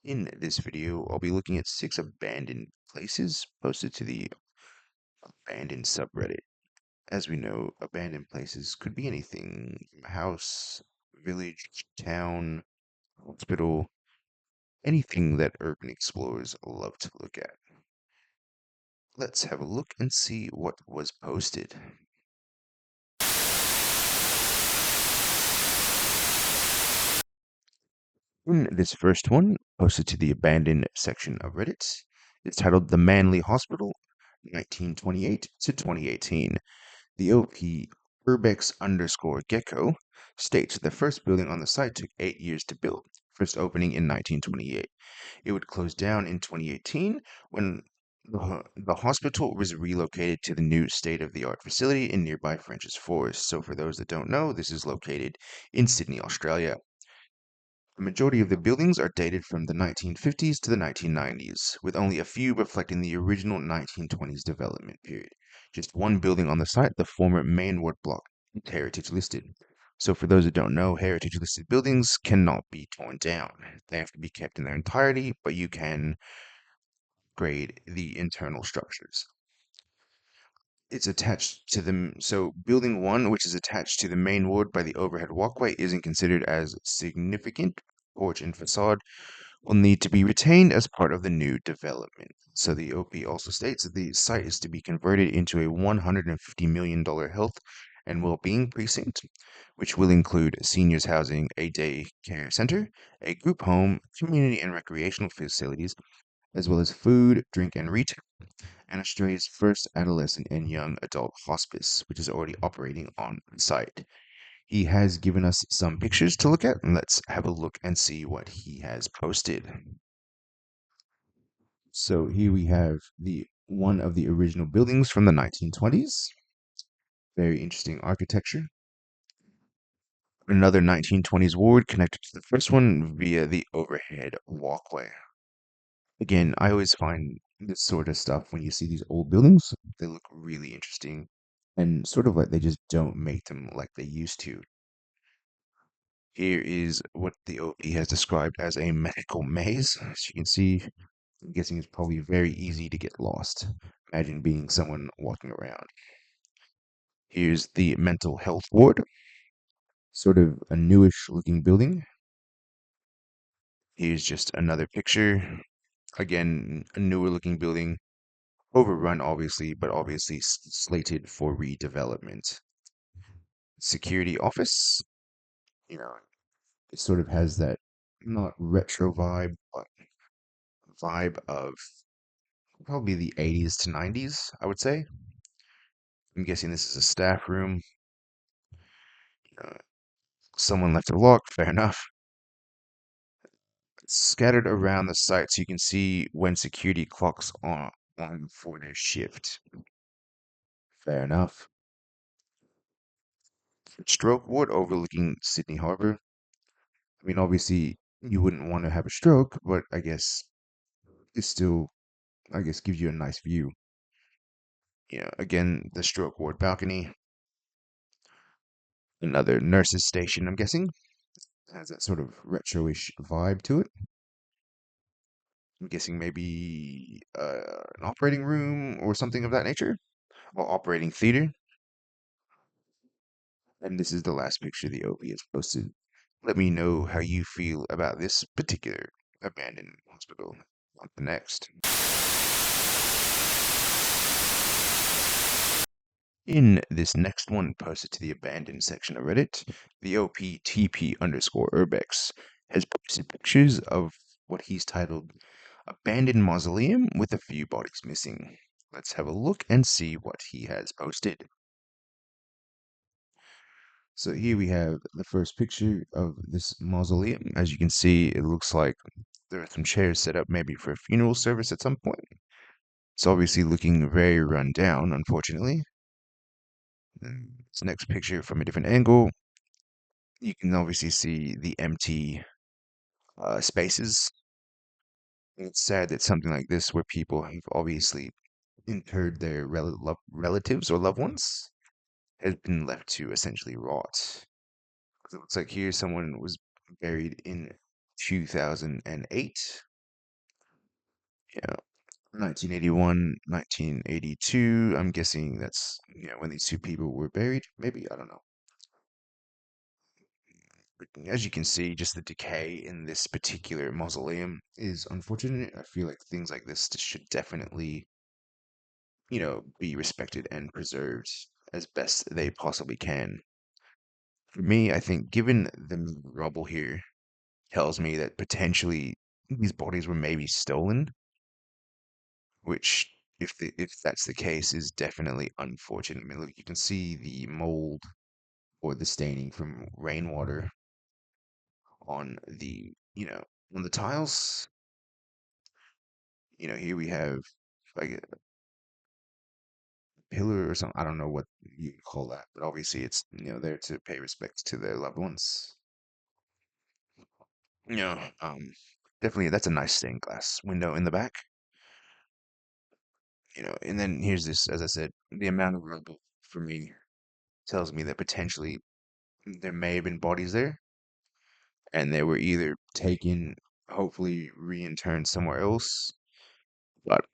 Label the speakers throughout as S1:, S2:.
S1: In this video, I'll be looking at 6 abandoned places posted to the abandoned subreddit. As we know, abandoned places could be anything from a house, village, town, hospital, anything that urban explorers love to look at. Let's have a look and see what was posted. In this first one, posted to the abandoned section of Reddit, it's titled The Manly Hospital, 1928 to 2018. The OP Urbex_Gecko states the first building on the site took 8 years to build, first opening in 1928. It would close down in 2018 when the hospital was relocated to the new state-of-the-art facility in nearby French's Forest. So for those that don't know, this is located in Sydney, Australia. The majority of the buildings are dated from the 1950s to the 1990s, with only a few reflecting the original 1920s development period. Just one building on the site, the former main ward block, is heritage listed. So for those that don't know, heritage listed buildings cannot be torn down. They have to be kept in their entirety, but you can grade the internal structures. It's attached to them. So building one, which is attached to the main ward by the overhead walkway, isn't considered as significant. Porch and facade will need to be retained as part of the new development. So the OP also states that the site is to be converted into a $150 million health and well-being precinct, which will include seniors housing, a day care center, a group home, community and recreational facilities, as well as food, drink, and retail, and Australia's first adolescent and young adult hospice, which is already operating on site. He has given us some pictures to look at, and let's have a look and see what he has posted. So here we have the one of the original buildings from the 1920s. Very interesting architecture. Another 1920s ward connected to the first one via the overhead walkway. Again, I always find this sort of stuff when you see these old buildings, they look really interesting and sort of like they just don't make them like they used to. Here is what the OP has described as a medical maze. As you can see, I'm guessing it's probably very easy to get lost. Imagine being someone walking around. Here's the mental health ward, sort of a newish looking building. Here's just another picture. Again, a newer looking building, overrun obviously, but obviously slated for redevelopment. Security office, you know, it sort of has that not retro vibe, but vibe of probably the 80s to 90s, I would say. I'm guessing this is a staff room. Uh, Someone left it locked, fair enough. Scattered around the site so you can see when security clocks on for their shift. Fair enough. Stroke ward overlooking Sydney Harbour. I mean, obviously, you wouldn't want to have a stroke, but I guess it still, I guess, gives you a nice view. Again, the stroke ward balcony. Another nurse's station, I'm guessing. Has that sort of retro-ish vibe to it. I'm guessing maybe an operating room or something of that nature, or operating theater. And this is the last picture the OP has posted. Let me know how you feel about this particular abandoned hospital. On the next. In this next one posted to the abandoned section of Reddit, the OPTP_Urbex has posted pictures of what he's titled Abandoned Mausoleum with a few bodies missing. Let's have a look and see what he has posted. So here we have the first picture of this mausoleum. As you can see, it looks like there are some chairs set up maybe for a funeral service at some point. It's obviously looking very run down, unfortunately. This next picture from a different angle, you can obviously see the empty spaces. It's sad that something like this, where people have obviously interred their relatives or loved ones, has been left to essentially rot. 'Cause it looks like here someone was buried in 2008. Yeah, 1981, 1982. I'm guessing that's, when these two people were buried. Maybe, I don't know. But as you can see, just the decay in this particular mausoleum is unfortunate. I feel like things like this should definitely, be respected and preserved as best they possibly can. For me, I think given the rubble here tells me that potentially these bodies were maybe stolen, which if that's the case is definitely unfortunate. I mean, look, you can see the mold or the staining from rainwater on on the tiles. Here we have like a pillar or something. I don't know what you call that, but obviously it's there to pay respects to their loved ones. You know, um, Definitely that's a nice stained glass window in the back. And then here's this, as I said, the amount of rubble for me tells me that potentially there may have been bodies there, and they were either taken, hopefully re-interned somewhere else. But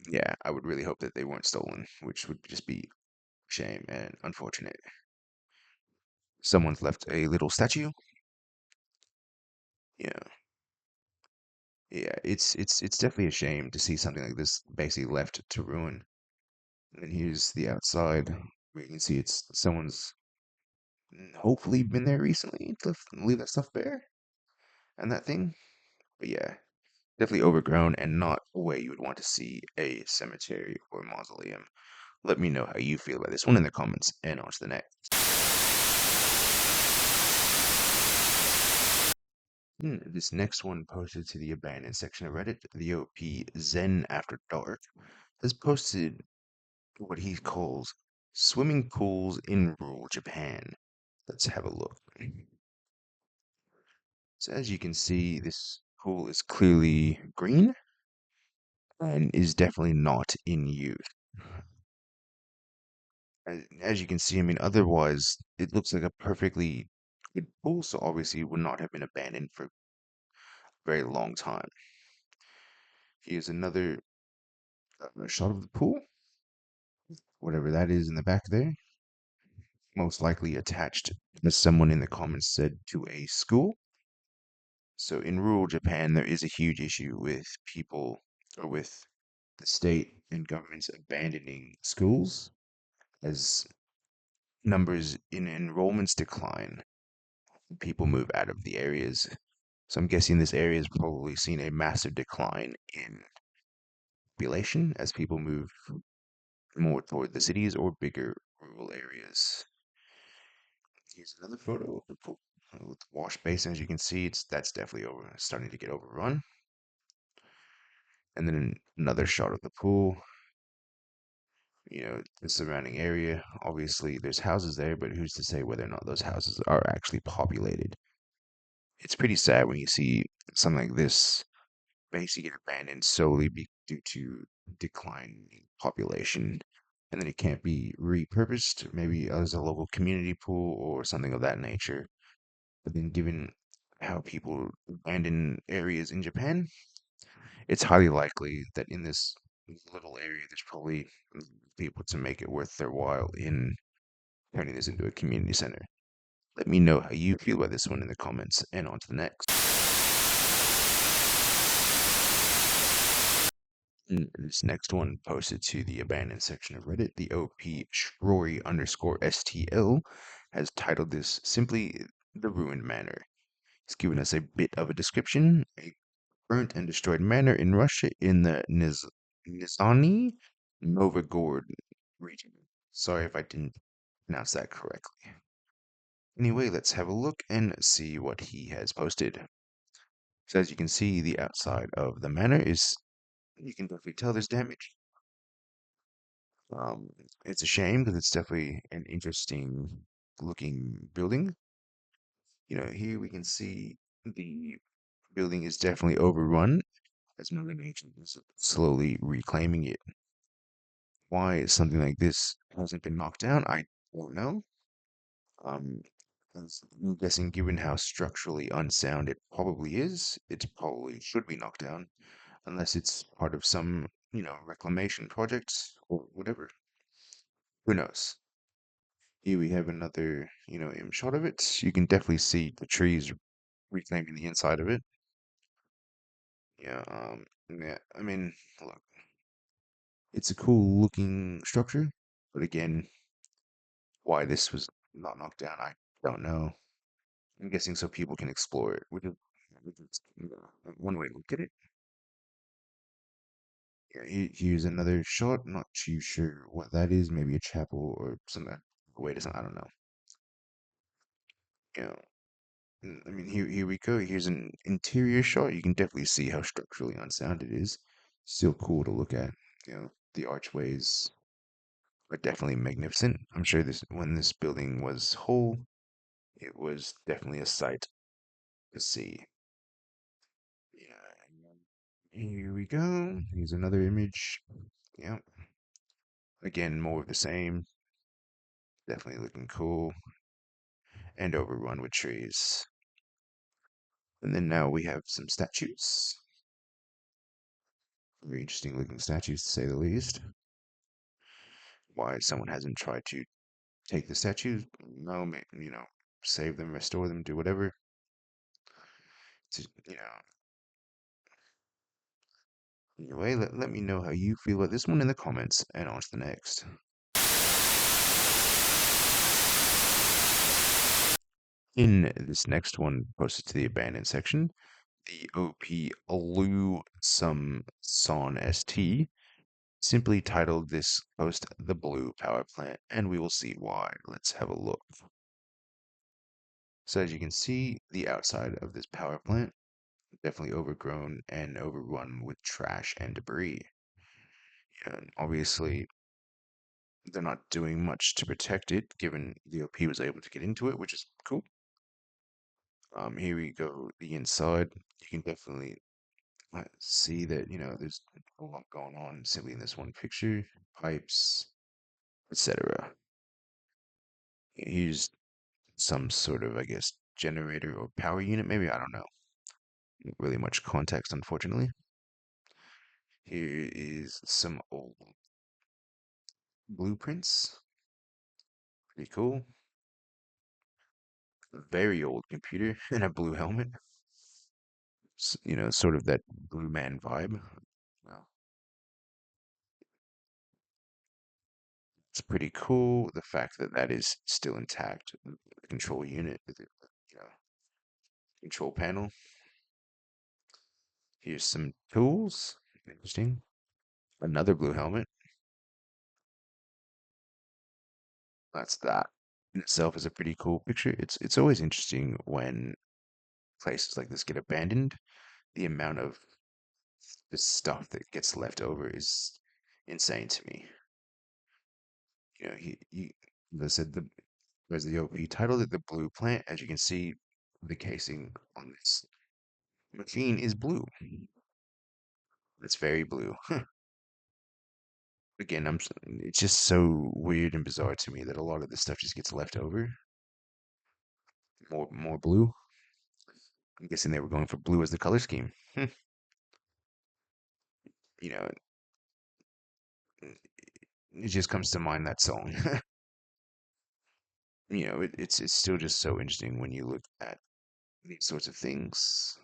S1: yeah, I would really hope that they weren't stolen, which would just be a shame and unfortunate. Someone's left a little statue. Yeah, yeah, it's definitely a shame to see something like this basically left to ruin. And here's the outside, where you can see it's someone's hopefully been there recently to leave that stuff bare and that thing. But yeah, definitely overgrown and not a way you would want to see a cemetery or mausoleum. Let me know how you feel about this one in the comments, and on to the next. This next one posted to the abandoned section of Reddit, the OP Zen After Dark, has posted what he calls swimming pools in rural Japan. Let's have a look. So as you can see, this pool is clearly green and is definitely not in use. As you can see, I mean, otherwise it looks like a perfectly good pool, so obviously it would not have been abandoned for a very long time. Here's another shot of the pool, whatever that is in the back there, most likely attached, as someone in the comments said, to a school. So in rural Japan, there is a huge issue with people or with the state and governments abandoning schools as numbers in enrollments decline. People move out of the areas. So I'm guessing this area has probably seen a massive decline in population as people move more toward the cities or bigger rural areas. Here's another photo of the pool with the wash basin. As you can see, that's definitely starting to get overrun. And then another shot of the pool. The surrounding area. Obviously, there's houses there, but who's to say whether or not those houses are actually populated? It's pretty sad when you see something like this basically get abandoned solely due to declining population, and then it can't be repurposed, maybe as a local community pool or something of that nature. But then, given how people abandon areas in Japan, it's highly likely that in this little area, there's probably people to make it worth their while in turning this into a community center. Let me know how you feel about this one in the comments, and on to the next. This next one posted to the abandoned section of Reddit, the OP Shrory underscore STL has titled this simply The Ruined Manor. It's given us a bit of a description. A burnt and destroyed manor in Russia in the Nizhny Novgorod region. Sorry if I didn't pronounce that correctly. Anyway, let's have a look and see what he has posted. So as you can see, the outside of the manor is, you can definitely tell there's damage. Um, it's a shame because it's definitely an interesting looking building. Here we can see the building is definitely overrun as Mother Nature is slowly reclaiming it. Why something like this hasn't been knocked down, I don't know. Um, I'm guessing given how structurally unsound it probably is, it probably should be knocked down. unless it's part of some, reclamation project or whatever. Who knows? Here we have another, image shot of it. You can definitely see the trees reclaiming the inside of it. Yeah, yeah, I mean, look, it's a cool looking structure, but again, why this was not knocked down, I don't know. I'm guessing so people can explore it, which is one way to look at it. Yeah, here's another shot. Not too sure what that is. Maybe a chapel or something. Wait a second, I don't know. You know, I mean, here we go. Here's an interior shot. You can definitely see how structurally unsound it is. Still cool to look at. The archways are definitely magnificent. I'm sure this when this building was whole, it was definitely a sight to see. Yeah. Here we go. Here's another image. Yeah. Again, more of the same. Definitely looking cool and overrun with trees. And then now we have some statues. Very interesting looking statues to say the least. Why someone hasn't tried to take the statues? No, save them, restore them, do whatever. Anyway, let me know how you feel about this one in the comments, and on to the next. In this next one, posted to the abandoned section, the OP Alu Some Son ST simply titled this post The Blue Power Plant, and we will see why. Let's have a look. So as you can see, the outside of this power plant definitely overgrown and overrun with trash and debris. And obviously, they're not doing much to protect it, given the OP was able to get into it, which is cool. Here we go, the inside. You can definitely see that, there's a lot going on simply in this one picture. Pipes, etc. Here's some sort of, I guess, generator or power unit, maybe. I don't know. Not really much context, unfortunately. Here is some old blueprints. Pretty cool. A very old computer and a blue helmet. Sort of that blue man vibe. Well, it's pretty cool. The fact that that is still intact. The control unit, you know, control panel. Here's some tools. Interesting. Another blue helmet. That's that. In itself is a pretty cool picture. It's always interesting when places like this get abandoned. The amount of the stuff that gets left over is insane to me. They said as the OP titled it the blue plant. As you can see, the casing on this machine is blue. It's very blue. Again, it's just so weird and bizarre to me that a lot of this stuff just gets left over. More blue. I'm guessing they were going for blue as the color scheme. You know, it just comes to mind that song. It's still just so interesting when you look at these sorts of things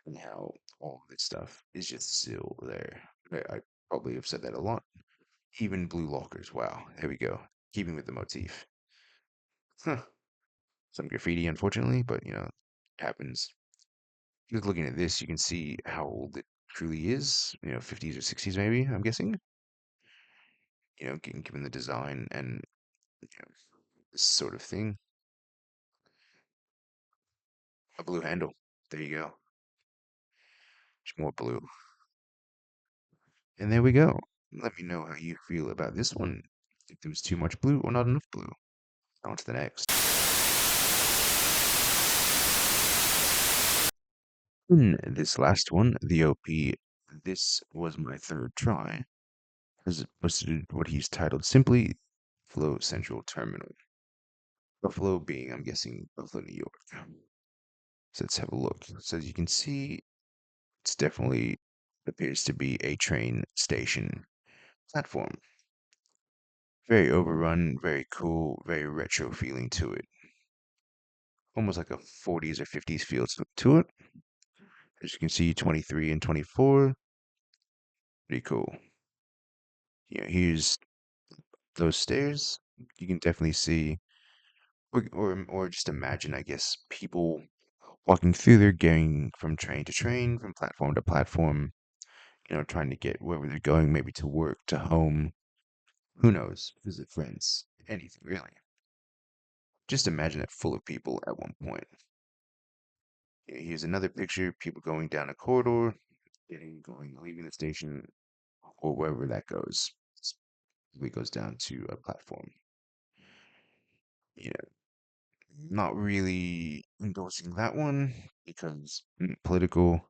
S1: and how all of this stuff is just still there. I probably have said that a lot. Even blue lockers. Wow, there we go. Keeping with the motif. Huh. Some graffiti, unfortunately, but happens. Just looking at this, you can see how old it truly is. 50s or 60s, maybe. I'm guessing. Given the design and this sort of thing. A blue handle. There you go. Just more blue. And there we go. Let me know how you feel about this one. If there was too much blue or not enough blue. On to the next. In this last one, the OP, this was my third try, has posted what he's titled simply Flow Central Terminal. Buffalo being, I'm guessing, Buffalo, New York. So let's have a look. So as you can see, It's definitely appears to be a train station platform. Very overrun, very cool, very retro feeling to it. Almost like a 40s or 50s feel to it. As you can see, 23 and 24. Pretty cool. Here's those stairs. You can definitely see, or just imagine, I guess, people walking through there, going from train to train, from platform to platform, trying to get wherever they're going, maybe to work, to home, who knows, visit friends, anything really. Just imagine it full of people at one point. Here's another picture, people going down a corridor, leaving the station, or wherever that goes. It goes down to a platform. You know, not really endorsing that one because political.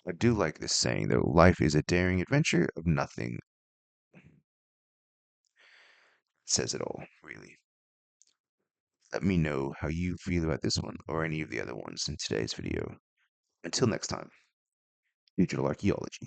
S1: I do like this saying though, life is a daring adventure of nothing. Says it all, really. Let me know how you feel about this one or any of the other ones in today's video. Until next time, digital archaeology.